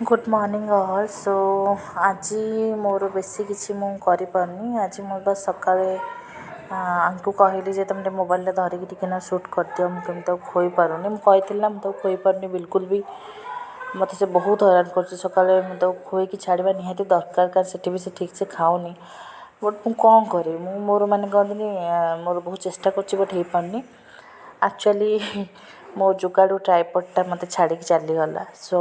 Good morning all. सो आज मोर बेसी किसी मु करिपारनी। आज मु बस सकाळे आंकु कहली जे तुम मोबाइल धरिकी टिके शूट कर दियो। मुझे तो खोई पारुनी, मुझे तो खोई पारनी बिल्कुल भी। मत से बहुत हैरान कर सकाळे तो खोई कि छाड़ा निहाती दरकार कारण से भी से ठीक से खाऊनी। बट मु कौन करी मोर मैंने कहते मोर बहुत चेष्टा कर बट हो पारनी। एक्चुअली मो जुगाड़ू ट्राइपॉडटा मत छाड़ी चलीगला। सो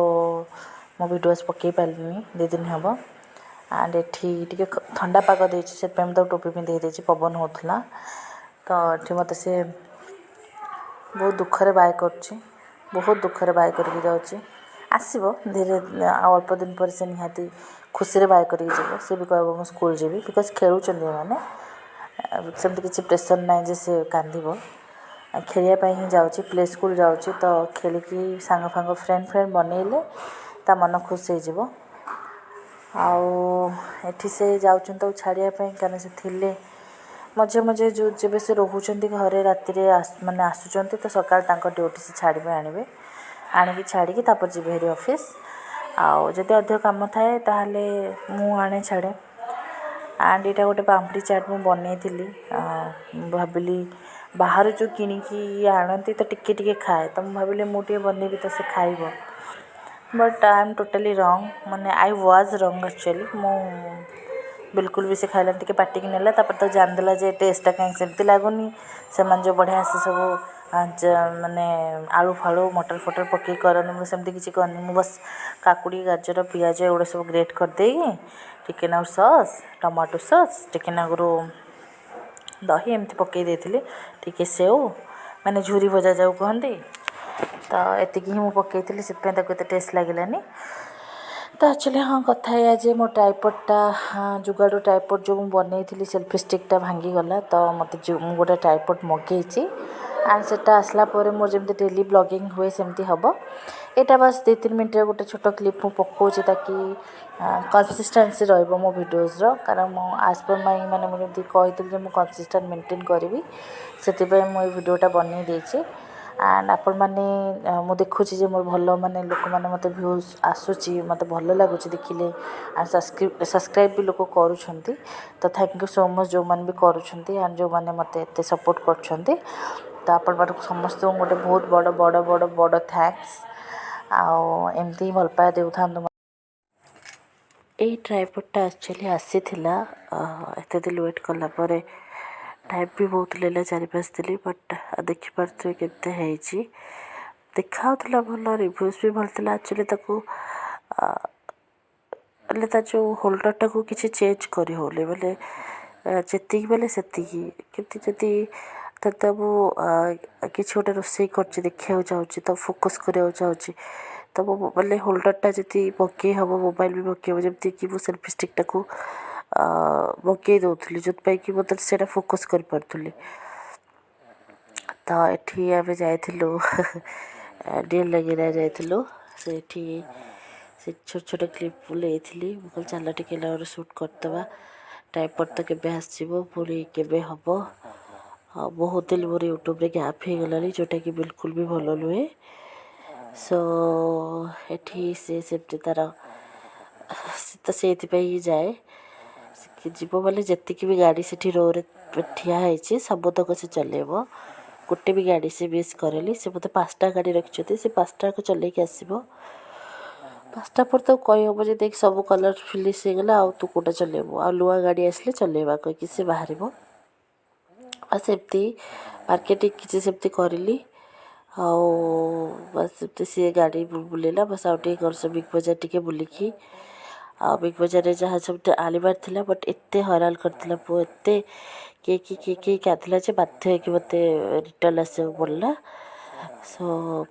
मो वीडियोस पकई पारे 2 दिन हम। एंड ये ठंडा पाग देती से टोपी पिंधे देती पवन होता तो ये मत से बहुत दुखरे बाय कर बहुत दुखरे बाय करके जाऊँगी। आसब धीरे अल्प दिन पर से निहाती खुशी बाय कर सी भी कह स्कूल जी बिकज खेलुँच मैंने सेमती किसी प्रेसर ना जे से कांद खेलने ही जाऊँगी प्ले स्कूल जाऊँगी तो खेलिकी सांग फांग फ्रेंड बनइले ता मन खुश हो आठी से जाऊँ तो छाड़ापी कारण से थिले मझे मझे जो जब से रोचते घरे राति माने आसुँच तो सका ड्यूटी से छाड़े आणवे आणिकी छाड़ी तापर जी हेरी ऑफिस आदि अधिक कम थाए ताहले मु आने छाड़े। एंड यहाँ गोटे पापड़ी चाट मुझे बनई भाविली बाहर जो किणिकी आणती तो टिके टिके खाए तो मुझे भाविली मुझे बनईबी तो से खाइब। बट आई एम टोटाली रंग माने आई वाज रंग एक्चुअली मु बिल्कुल भी से खाइला टिके पाटिकी नेला तापर तो जानदेला जे टेस्टा कहीं सेमती लगुनि से जो बढ़िया से सब माने आलू फालू मटर फटर पकई करनी मुझे सेमती किसी करनी मुझे बस काकुड़ी गाजर पियाज एगुड़ा सब ग्रेट करदे टिके नागु सॉस टमाटो सॉस टिके नागुरु दही एमती पकई देथिले टिके सेव माने झूरी भजा जाऊ कहती तो एतिकी ही मुझे पकई से टेस्ट लगिलानी। तो एक्चुअली हाँ कथा है जे मो ट्राइपॉडटा जुगाड़ू ट्राइपॉड जो मुझे बनई सेल्फी स्टिकटा भांगीगला तो मत गोटे ट्राइपॉड मगई एंड से आसला मोर जमी डेली ब्लॉगिंग हुए सेमती हम। यहाँ बस 2-3 मिनट गोटे छोट क्लिप मुझे पकाऊँ ताकि कंसिस्टेंसी रही मो वीडियोस कारण मु आज पर माई मैंने मुझे कही मुझे कंसिस्टेंट मेंटेन करी से मुझे वीडियोटा बनई देती। एंड आपण मैंने मु देखुची मोर भल माने लोक मैंने मत व्यूज आसूची मत भल लगुच देखिले एंड सब्सक्राइब भी लोक करुँच तो थैंक यू सो मच जो मैंने भी करुँच एंड जो मैंने मत एत सपोर्ट कर तो आपण मान समस्त गोटे बहुत बड़ बड़ बड़ बड़ थैंक्स आमती भल पाया देउ था। ये ट्राइपॉडटा एक्चुअली आसी एत दिन वेट कलापर टाइम भी बहुत लेला 4-5 दिन बट देखिपे के देखा भल रिव्यूज भी भल था। एक्चुअली जो होल्डरटा को किसी चेंज कर होले बोले जी बेले से जदि तब कि गोटे रोसे कर देखा चाहूँगी तो फोकस करा चाहूँगी तो बोले होल्डरटा जी पकई हम मोबाइल भी पकई हम जमती कि वो सेल्फी स्टिकटा को पकई दूसरी जो कि मतलब से फोकस कर पार्थी। तो ये आम जाइलु डियर लगे जाइलु से छोट छोट क्लिप लेथी चल टे शूट करदे ट्राइपॉड तो केबे आसो पूरी केबे हम बहुत दिन मोर यूट्यूब रे गैप हो गलानी जोटा कि बिल्कुल भी भल नुहे। सो एठी से तार तो से जाए जीव बोले जी भी गाड़ी से रोरे ठिया सबतक से चलेब गोटे भी गाड़ी से मिस करेली से मत 5टा गाड़ी रखी से 5टा को चलैक आसब 5टा पर तो कही हम जे देख सब कलर फिनिश हो गला तू कोटा चलेबू आ लुआ गाड़ी आसले चलेबा कहीकि से बाहर सेमती मार्केटिंग किसी सेमती करी बस सी गाड़ी बुलेला बस आउटे घर बिग बजार टे बुलिकी बिग बजार जहाँ सब आनिबार थिला बट एते हैरान करथिला पो एते के कादिला जे बाध्य कि मत रिटर्न आसा पड़ला। सो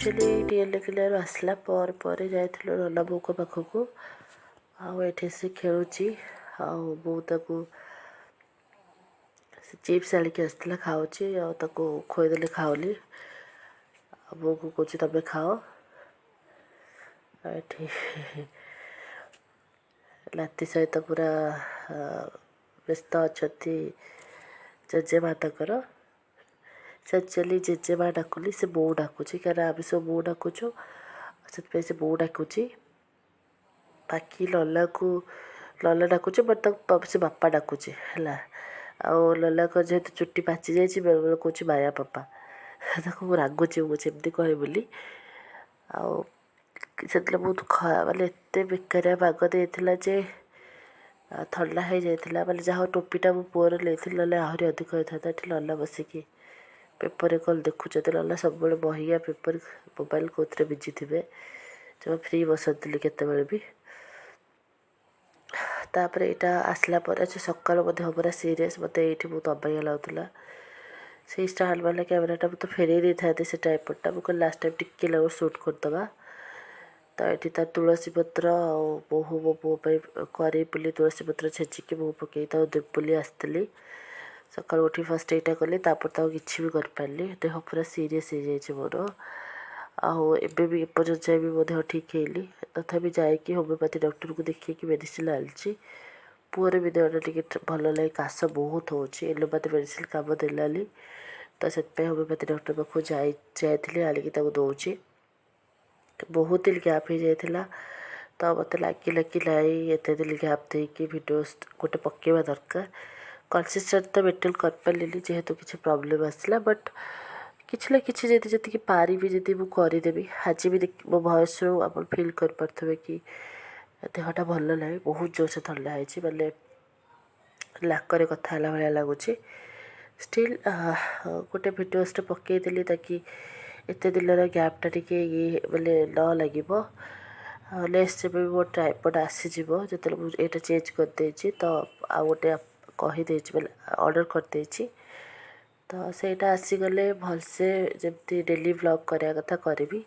एक्चुअली डीएल किलर आसला पर जाइलु रना बो पाखक आठ से खेलुची बो ताकू से चिप्स आଣିକି ଆସିଥିଲା ଖାଉଛି ଆଉ ତାକୁ ଖୋଇଦେଲେ ଖାଉନି ଆଉ ବୋଉକୁ କହୁଛି ତମେ ଖାଅ ଆଉ ଏଠି ନାତି ସହିତ ପୁରା ବ୍ୟସ୍ତ ଅଛନ୍ତି ଜେଜେମା ତାଙ୍କର ସେ ଆକ୍ଚୁଆଲି ଜେଜେମା ଡାକୁନି ସେ ବୋଉ ଡାକୁଛି କାରଣ ଆମେ ସବୁ ବୋଉ ଡାକୁଛୁ ସେଥିପାଇଁ ସେ ବୋଉ ଡାକୁଛି ବାକି ଲଲା ଡାକୁଛି ବଟ୍ ତାକୁ ସେ ବାପା ଡାକୁଛି ହେଲା ଆଉ ଲଲାଙ୍କ ଯେହେତୁ ଚୁଟି ପାଚି ଯାଇଛି ବେଳେବେଳେ କହୁଛି ମାୟା ପାପା ତାକୁ ମୁଁ ରାଗୁଛି ମୁଁ ସେମିତି କହେ ବୋଲି ଆଉ ସେତେବେଳେ ବହୁତ ମାନେ ଏତେ ବେକାରିଆ ପାଗ ଦେଇଥିଲା ଯେ ଥଣ୍ଡା ହେଇଯାଇଥିଲା ମାନେ ଯାହା ହଉ ଟୋପିଟା ମୁଁ ପୁଅର ନେଇଥିଲି ନହେଲେ ଆହୁରି ଅଧିକ ହେଇଥାନ୍ତା ଏଠି ଲଲା ବସିକି ପେପରରେ କ'ଣ ଦେଖୁଛନ୍ତି ଲଲା ସବୁବେଳେ ବହିଆ ପେପର ମୋବାଇଲ କେଉଁଥିରେ ବିଜି ଥିବେ ଜମା ଫ୍ରି ବସନ୍ତିନି କେତେବେଳେ ବି ତାପରେ ଏଇଟା ଆସିଲା ପରେ ଆଜି ସକାଳୁ ମଧ୍ୟ ପୁରା ସିରିୟସ୍ ମୋତେ ଏଇଠି ବହୁତ ଅବାଗିଆ ଲାଗୁଥିଲା ସେଇ ଷ୍ଟାଣ୍ଡ ବାଲା କ୍ୟାମେରାଟା ମୁଁ ତ ଫେରେଇ ଦେଇଥାନ୍ତି ସେ ଟ୍ରାଇପଡ଼୍ଟା ମୁଁ କହିଲି ଲାଷ୍ଟ ଟାଇମ୍ ଟିକେ ଲାଗୁ ସୁଟ୍ କରିଦେବା ତ ଏଠି ତା ତୁଳସୀ ପତ୍ର ଆଉ ବୋହୂ ମୋ ପୁଅ ପାଇଁ କରେଇ ବୋଲି ତୁଳସୀ ପତ୍ର ଛେଚିକି ବୋହୂ ପକେଇ ତାକୁ ଦେବି ବୋଲି ଆସିଥିଲି ସକାଳୁ ଉଠି ଫାର୍ଷ୍ଟ ଏଇଟା କଲି ତାପରେ ତାକୁ କିଛି ବି କରିପାରିଲି ଦେହ ପୁରା ସିରିୟସ୍ ହେଇଯାଇଛି ମୋର ଆଉ ଏବେ ବି ଏପର୍ଯ୍ୟନ୍ତ ଯାଏ ବି ମୋ ଦେହ ଠିକ୍ ହେଇନି ତଥାପି ଯାଇକି ହୋମିଓପାଥି ଡକ୍ଟରକୁ ଦେଖେଇକି ମେଡ଼ିସିନ ଆଣିଛି ପୁଅର ବି ଦେହଟା ଟିକେ ଭଲ ଲାଗେ କାଶ ବହୁତ ହେଉଛି ଏଲୋପାଥି ମେଡ଼ିସିନ କାମ ଦେଲାନି ତ ସେଥିପାଇଁ ହୋମିଓପାଥି ଡକ୍ଟର ପାଖକୁ ଯାଇଥିଲି ଆଣିକି ତାକୁ ଦେଉଛି ବହୁତ ଦିନ ଗ୍ୟାପ୍ ହେଇଯାଇଥିଲା ତ ମୋତେ ଲାଗିଲା କି ନାଇଁ ଏତେ ଦିନ ଗ୍ୟାପ୍ ଦେଇକି ଭିଡ଼ିଓସ୍ ଗୋଟେ ପକାଇବା ଦରକାର କନସିଷ୍ଟେଣ୍ଟ ତ ମେଣ୍ଟେନ୍ କରିପାରିଲିନି ଯେହେତୁ କିଛି ପ୍ରୋବ୍ଲେମ୍ ଆସିଲା ବଟ୍ କିଛି ନା କିଛି ଯଦି ଯେତିକି ପାରିବି ଯଦି ମୁଁ କରିଦେବି ଆଜି ବି ମୋ ଭଏସ୍ରୁ ଆପଣ ଫିଲ୍ କରିପାରୁଥିବେ କି ଦେହଟା ଭଲ ନାହିଁ ବହୁତ ଜୋରସେ ଥଣ୍ଡା ହେଇଛି ମାନେ ନାକରେ କଥା ହେଲା ଭଳିଆ ଲାଗୁଛି ଷ୍ଟିଲ୍ ଗୋଟେ ଭିଡ଼ିଓସ୍ଟେ ପକାଇଦେଲି ତାକି ଏତେ ଦିନର ଗ୍ୟାପ୍ଟା ଟିକେ ମାନେ ନ ଲାଗିବ ନେକ୍ସଟ ଯେବେ ବି ମୋ ଟ୍ରାଇପଡ଼୍ ଆସିଯିବ ଯେତେବେଳେ ମୁଁ ଏଇଟା ଚେଞ୍ଜ କରିଦେଇଛି ତ ଆଉ ଗୋଟେ କହିଦେଇଛି ମାନେ ଅର୍ଡ଼ର୍ କରିଦେଇଛି ତ ସେଇଟା ଆସିଗଲେ ଭଲସେ ଯେମିତି ଡେଲି ବ୍ଲଗ୍ କରିବା କଥା କରିବି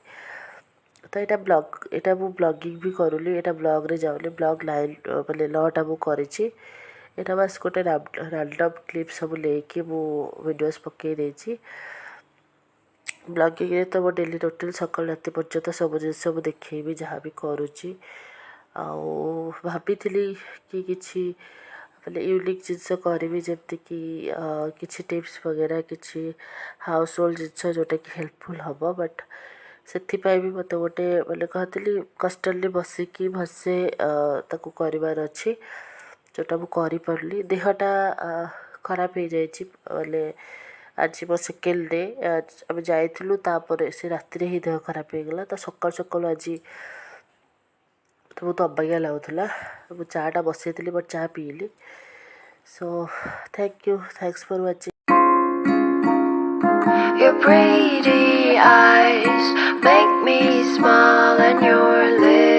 ତ ଏଇଟା ମୁଁ ବ୍ଲଗିଂ ବି କରୁନି ଏଇଟା ବ୍ଲଗ୍ରେ ଯାଉନି ବ୍ଲଗ୍ ଲାଇନ୍ ମାନେ ଲଟା ମୁଁ କରିଛି ଏଇଟା ବାସ୍ ଗୋଟେ ରାଣ୍ଡମ୍ କ୍ଲିପ୍ ସବୁ ନେଇକି ମୁଁ ଭିଡ଼ିଓସ୍ ପକାଇ ଦେଇଛି ବ୍ଲଗିଂରେ ତ ମୋ ଡେଲି ରୁଟିନ୍ ସକାଳୁ ରାତି ପର୍ଯ୍ୟନ୍ତ ସବୁ ଜିନିଷ ମୁଁ ଦେଖେଇବି ଯାହା ବି କରୁଛି ଆଉ ଭାବିଥିଲି କି କିଛି ମାନେ ୟୁନିକ୍ ଜିନିଷ କରିବି ଯେମିତିକି କିଛି ଟିପ୍ସ ବଗେରା କିଛି ହାଉସ୍ ହୋଲ୍ଡ ଜିନିଷ ଯେଉଁଟାକି ହେଲ୍ପଫୁଲ୍ ହେବ ବଟ୍ ସେଥିପାଇଁ ବି ମୋତେ ଗୋଟେ ମାନେ କହିଥିଲି କଷ୍ଟଲି ବସିକି ଭଲସେ ତାକୁ କରିବାର ଅଛି ଯେଉଁଟା ମୁଁ କରିପାରିଲି ଦେହଟା ଖରାପ ହେଇଯାଇଛି ମାନେ ଆଜି ମୋ ସେକେଣ୍ଡ ଡେ ଆମେ ଯାଇଥିଲୁ ତାପରେ ସେ ରାତିରେ ହିଁ ଦେହ ଖରାପ ହେଇଗଲା ତ ସକାଳୁ ସକାଳୁ ଆଜି ବହୁତ ଅବାଗିଆ ଲାଗୁଥିଲା ମୁଁ ଚା'ଟା ବସାଇଥିଲି ବଟ୍ ଚା' ପିଇଲି so thanks for watching Your pretty eyes make me smile and your lips